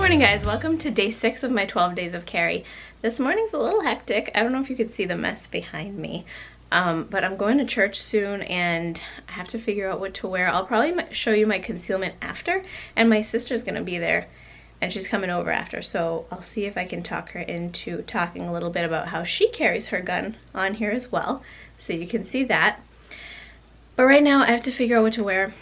morning, guys. Welcome to day 6 of my 12 days of carry. This morning's a little hectic. I don't know if you could see the mess behind me, but I'm going to church soon and I have to figure out what to wear. I'll probably show you my concealment after, and my sister's gonna be there and she's coming over after, so I'll see if I can talk her into talking a little bit about how she carries her gun on here as well, so you can see that. But right now I have to figure out what to wear.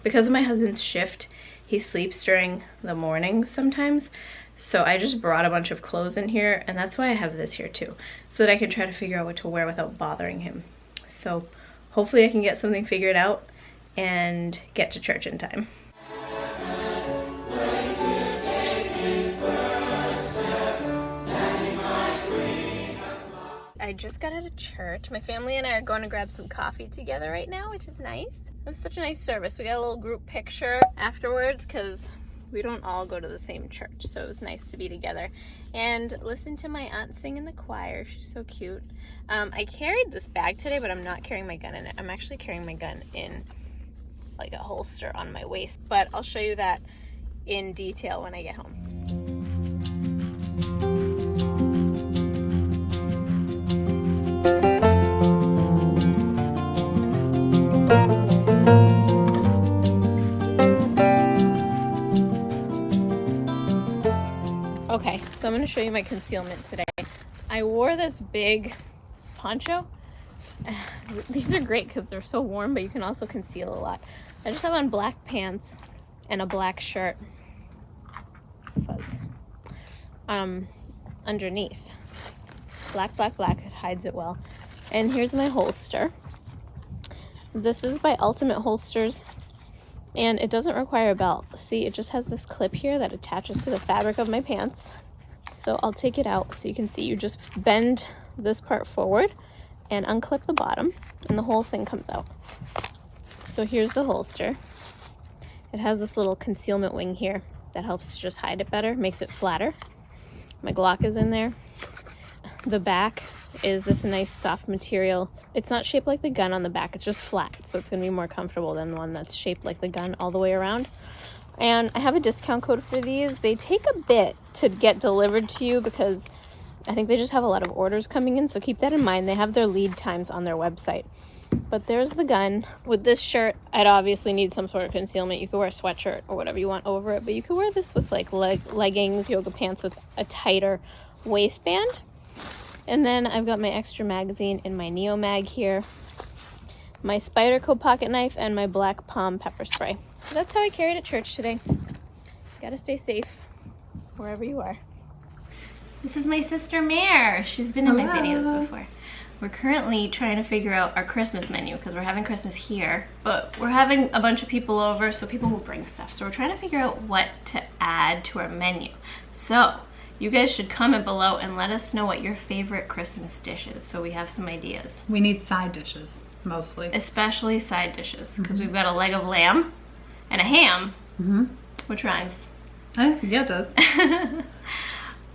Because of my husband's shift, he sleeps during the mornings sometimes, so I just brought a bunch of clothes in here, and that's why I have this here too, so that I can try to figure out what to wear without bothering him. So hopefully I can get something figured out and get to church in time. I just got out of church. My family and I are going to grab some coffee together right now, which is nice. It was such a nice service. We got a little group picture afterwards because we don't all go to the same church, so it was nice to be together and listen to my aunt sing in the choir. She's so cute. I carried this bag today, but I'm not carrying my gun in it. I'm actually carrying my gun in like a holster on my waist, but I'll show you that in detail when I get home. Okay, so I'm going to show you my concealment today. I wore this big poncho. These are great because they're so warm, but you can also conceal a lot. I just have on black pants and a black shirt. Fuzz. Underneath. Black, it hides it well. And here's my holster. This is by Ultimate Holsters, and it doesn't require a belt. See, it just has this clip here that attaches to the fabric of my pants. So I'll take it out so you can see. You just bend this part forward and unclip the bottom, and the whole thing comes out. So here's the holster. It has this little concealment wing here that helps to just hide it better, makes it flatter. My Glock is in there. The back is this nice soft material. It's not shaped like the gun on the back, it's just flat, so it's going to be more comfortable than the one that's shaped like the gun all the way around. And I have a discount code for these. They take a bit to get delivered to you because I think they just have a lot of orders coming in, so keep that in mind. They have their lead times on their website. But there's the gun. With this shirt, I'd obviously need some sort of concealment. You could wear a sweatshirt or whatever you want over it, but you could wear this with like leggings, yoga pants with a tighter waistband. And then I've got my extra magazine in my Neo Mag here, my Spyderco pocket knife, and my black palm pepper spray. So that's how I carried at church today. Gotta stay safe wherever you are. This is my sister Mare. She's been in my videos before. We're currently trying to figure out our Christmas menu because we're having Christmas here, but we're having a bunch of people over, so people will bring stuff. So we're trying to figure out what to add to our menu. So you guys should comment below and let us know what your favorite Christmas dish is, so we have some ideas. We need side dishes, mostly. Especially side dishes, because we've got a leg of lamb and a ham, which rhymes. Yeah, it does.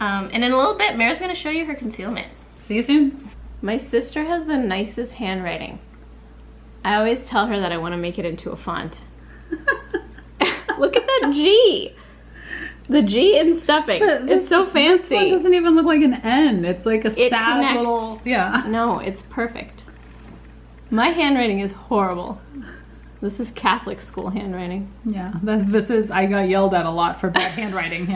And in a little bit, Mare's going to show you her concealment. See you soon. My sister has the nicest handwriting. I always tell her that I want to make it into a font. Look at that G! The G in stuffing. It's so fancy. This one doesn't even look like an N. It's like a sad little... Yeah. No, it's perfect. My handwriting is horrible. This is Catholic school handwriting. Yeah, this is... I got yelled at a lot for bad handwriting.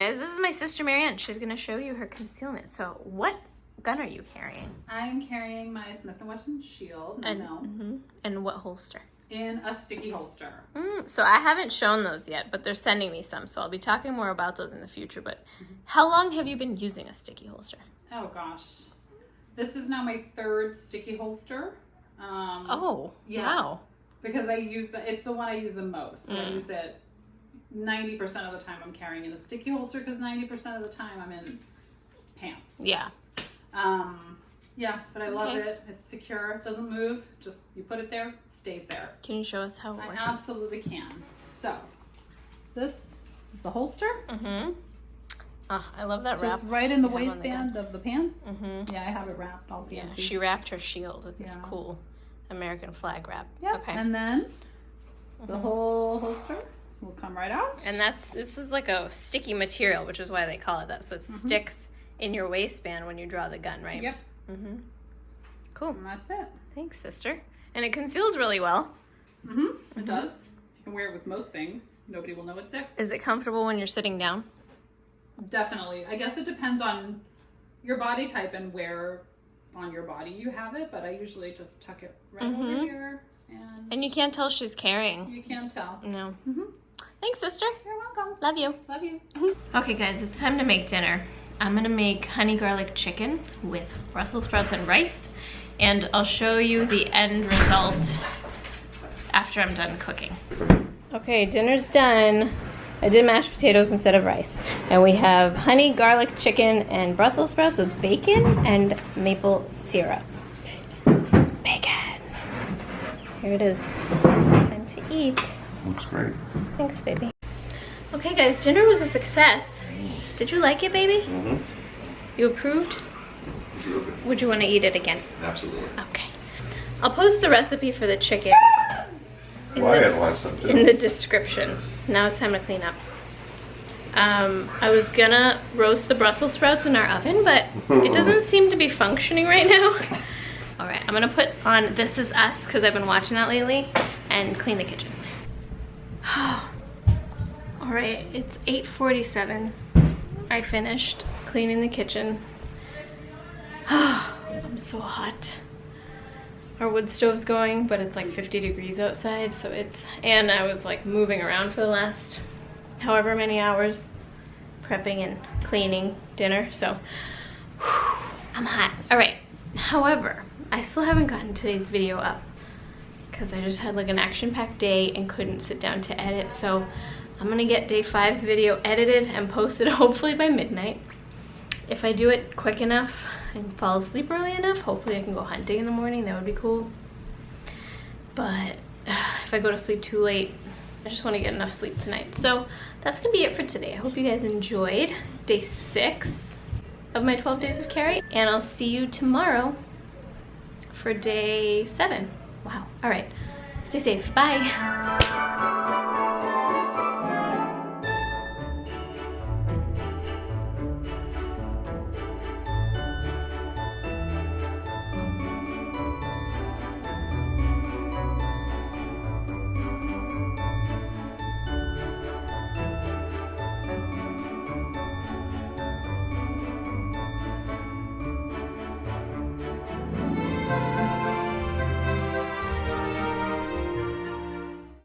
Guys, this is my sister Marianne. She's going to show you her concealment. So what gun are you carrying? I'm carrying my Smith & Wesson Shield. And what holster? In a sticky holster. So I haven't shown those yet, but they're sending me some, so I'll be talking more about those in the future. But how long have you been using a sticky holster? Oh gosh, this is now my 3rd sticky holster. Oh, yeah. Wow. Because I use it's the one I use the most. So I use it 90% of the time. I'm carrying in a sticky holster because 90% of the time I'm in pants. Yeah. Yeah, but I love it. It's secure. It doesn't move. Just you put it there, it stays there. Can you show us how it works? I absolutely can. So, this is the holster. Oh, I love that wrap. Just right in the waistband of the pants. Yeah, I have it wrapped all fancy. Yeah, she wrapped her shield with this cool American flag wrap. Yeah. Okay. And then the whole holster will come right out. And this is like a sticky material, which is why they call it that. So it sticks in your waistband when you draw the gun, right? Yep. Cool. And that's it. Thanks, sister. And it conceals really well. It does. You can wear it with most things. Nobody will know it's there. Is it comfortable when you're sitting down? Definitely. I guess it depends on your body type and where on your body you have it, but I usually just tuck it right over here. And you can't tell she's carrying. You can't tell. No. Thanks, sister. You're welcome. Love you. Love you. Okay, guys, it's time to make dinner. I'm gonna make honey garlic chicken with Brussels sprouts and rice, and I'll show you the end result after I'm done cooking. Okay, dinner's done. I did mashed potatoes instead of rice. And we have honey garlic chicken and Brussels sprouts with bacon and maple syrup. Bacon. Here it is. Time to eat. Looks great. Thanks, baby. Okay, guys, dinner was a success. Did you like it, baby? You approved? Would you want to eat it again? Absolutely. Okay. I'll post the recipe for the chicken Wyatt wants some too. in the description. Now it's time to clean up. I was gonna roast the Brussels sprouts in our oven, but it doesn't seem to be functioning right now. All right, I'm gonna put on This Is Us, because I've been watching that lately, and clean the kitchen. All right, it's 8:47. I finished cleaning the kitchen. I'm so hot. Our wood stove's going, but it's like 50 degrees outside, so and I was like moving around for the last however many hours, prepping and cleaning dinner, so I'm hot. All right, however, I still haven't gotten today's video up because I just had like an action-packed day and couldn't sit down to edit, so I'm gonna get day 5's video edited and posted hopefully by midnight. If I do it quick enough and fall asleep early enough, hopefully I can go hunting in the morning. That would be cool. But if I go to sleep too late, I just want to get enough sleep tonight. So that's gonna be it for today. I hope you guys enjoyed day 6 of my 12 days of carry, and I'll see you tomorrow for day 7. Wow. All right, stay safe. Bye.